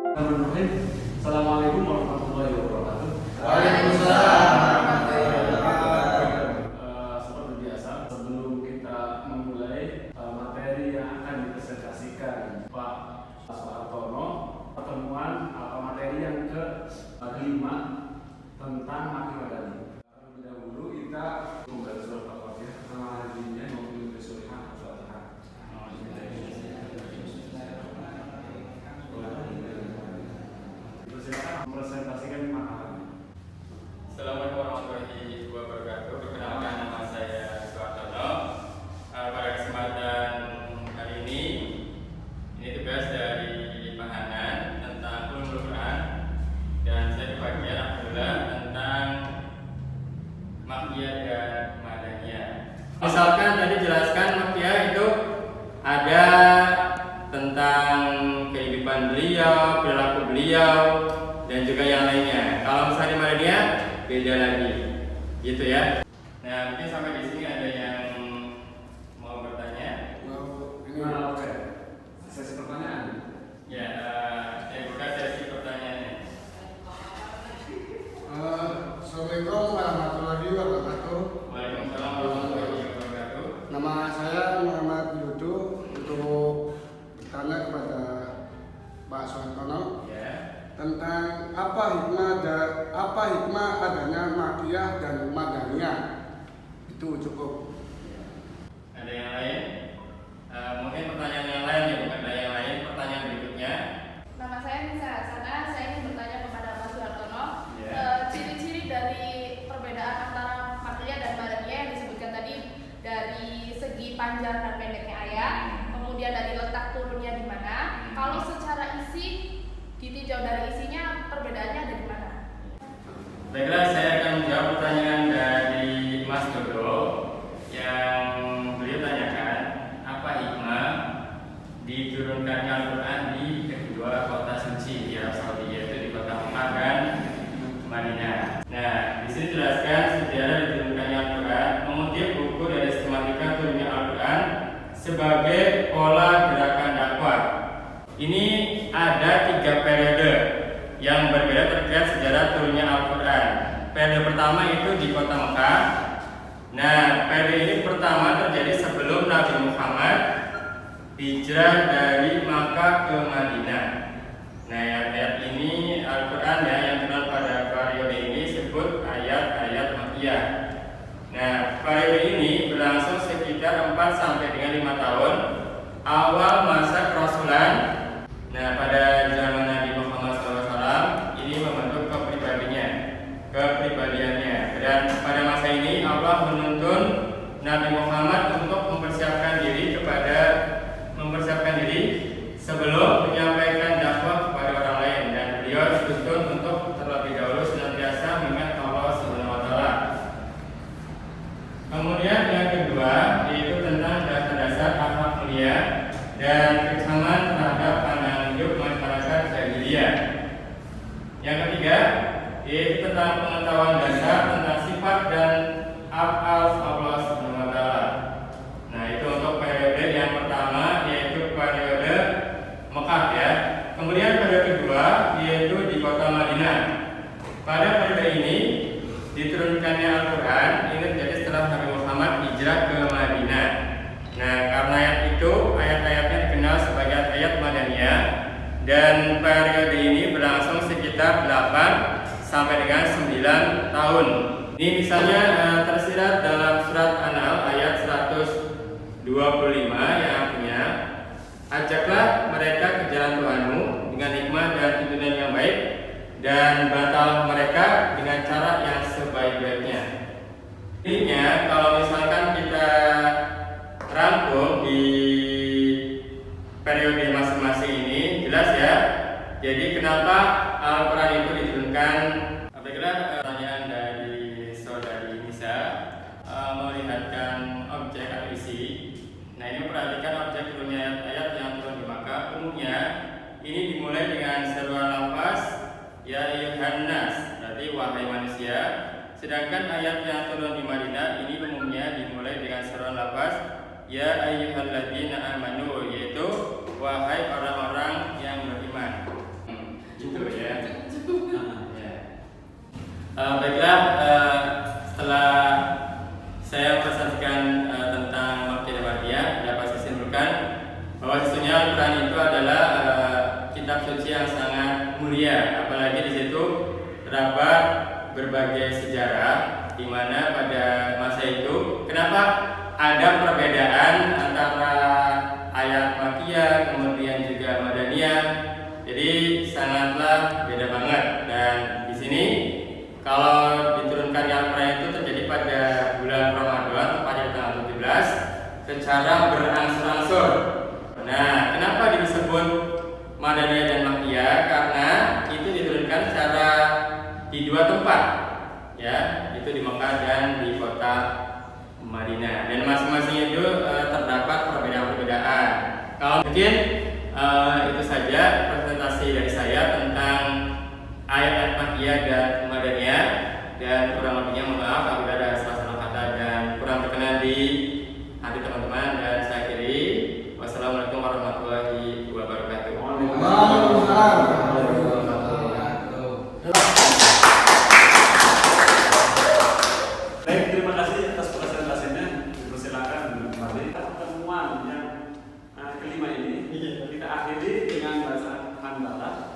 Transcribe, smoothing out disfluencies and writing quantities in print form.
Assalamualaikum warahmatullahi wabarakatuh. Waalaikumsalam. Seperti biasa, sebelum kita memulai materi yang akan dipresentasikan Pak Soehartono, pertemuan materi yang kelima tentang maki madani. Terlebih dahulu kita membaca surat Al-Fatihah pertama hari ini maupun Al-Fatihah. Presentasikan makanan. Assalamualaikum warahmatullahi wabarakatuh. Perkenalkan, nama saya Soehartono. Pada kesempatan hari ini tugas dari Pak Hanan tentang ulumul Quran, dan saya bagian alhamdulillah tentang makiyah dan madaniyah. Misalkan tadi jelaskan makiyah itu ada tentang kehidupan beliau, perilaku beliau, dan juga yang lainnya. Kalau misalnya madaniyah beda lagi, gitu ya. Nah, mungkin sampai di sini ada yang mau bertanya? Oke. Sesi pertanyaan. Ya, saya buka sesi pertanyaannya. Assalamualaikum warahmatullahi wabarakatuh. Waalaikumsalam warahmatullahi wabarakatuh. Nama saya Muhammad Yudu. Untuk bertanya kepada Pak Soehartono tentang apa hikmah adanya makiyah dan madaniyah. Itu cukup. Ada yang lain? Mungkin pertanyaan yang lain ya, bukan ada yang lain. Pertanyaan berikutnya. Nama saya Nisa Hasanah. Saya ingin bertanya kepada Pak Soehartono, ciri-ciri dari perbedaan antara makiyah dan madaniyah yang disebutkan tadi, dari segi panjang dan pendeknya ayat, kemudian dari letak turunnya di mana. Kalau secara isi, ditinjau dari isinya, perbedaannya ada di mana? Baiklah, saya akan menjawab pertanyaan dari Mas Dodo yang beliau tanyakan, apa hikmah diturunkannya Al-Quran di kedua kota suci di Arab Saudi, yaitu di kota Mekah dan Madinah. Nah, di sini jelaskan sejarah diturunkannya Al-Quran, mengutip buku dari sistematika turunnya Al-Quran sebagai pola gerakan dakwah. Ini ada 3 periode yang berbeda terkait sejarah turunnya Al-Quran. Periode pertama itu di kota Mekah. Nah, periode ini pertama terjadi sebelum Nabi Muhammad hijrah dari Makkah ke Madinah. Nah, ayat ini Al-Quran yang kenal pada periode ini disebut ayat-ayat Makkiyah. Nah, periode ini berlangsung sekitar 4 sampai dengan 5 tahun awal masa kerasulan. Nah, pada zaman Nabi Muhammad SAW ini membentuk kepribadiannya, dan pada masa ini Allah menuntun Nabi Muhammad untuk mempersiapkan diri sebelum menyampaikan dakwah kepada orang lain, dan beliau dituntun untuk terlebih dahulu senantiasa mengingat Allah Subhanahu wa taala. Kemudian yang kedua yaitu tentang dasar-dasar akhlak mulia dan kesamaan terhadap pandangan hidup masyarakat jahiliyah. Yang ketiga yaitu tentang pengetahuan dasar tentang sifat dan af'al Allah Subhanahu wa taala. Nah, itu untuk periode yang pertama yaitu periode Mekah ya. Kemudian periode kedua yaitu di kota Madinah. Pada periode ini diturunkannya Al-Quran ini terjadi setelah Nabi Muhammad hijrah ke Madinah. Nah, karena ayat-ayatnya dikenal sebagai ayat madaniyah, dan periode ini berlangsung sekitar 8 sampai dengan 9 tahun. Ini misalnya tersirat dalam surat An-Nahl ayat 125 yang artinya, ajaklah mereka ke jalan Tuhanmu dengan hikmah dan tuntunan yang baik, dan bantalah mereka dengan cara yang sebaik-baiknya. Intinya, kalau misalkan kita rangkum di periode masing-masing ini, jelas ya. Jadi kenapa Al-Quran itu diturunkan? Apabila pertanyaan dari saudari Nisa melihatkan objek atau isi. Nah, ini perhatikan objek turunnya ayat yang turun di Makkah. Umumnya ini dimulai dengan seruan lafaz ya ayyuhan nas, berarti wahai manusia. Sedangkan ayat yang turun di Madinah ini umumnya dimulai dengan seruan lafaz ya ayyuhalladzina amanu, yaitu wahai orang-orang yang beriman. jahiliyah, apalagi di situ terdapat berbagai sejarah di mana pada masa itu kenapa ada perbedaan antara ayat Makkiyah kemudian juga Madaniyah. Jadi sangatlah beda banget, dan di sini kalau diturunkannya Al-Quran itu terjadi pada bulan Ramadan tepatnya tanggal 17 secara berangsur-angsur. Nah, kenapa disebut Madaniyah dan Makkiyah? Karena itu diturunkan secara di dua tempat, ya, itu di Mekah dan di kota Madinah. Dan masing-masing itu terdapat perbedaan-perbedaan. Kalau mungkin itu saja presentasi dari saya tentang ayat-ayat Makkiyah dan Madaniyah, dan kurang lebihnya mohon maaf apabila ada salah-salah kata dan kurang berkenan di hati teman-teman, dan saya akhiri. Wassalamualaikum warahmatullahi wabarakatuh. Baik, terima kasih atas presentasinya. Dipersilakan kembali. Pertemuan yang kelima ini kita akhiri dengan bahasa Hamdalah.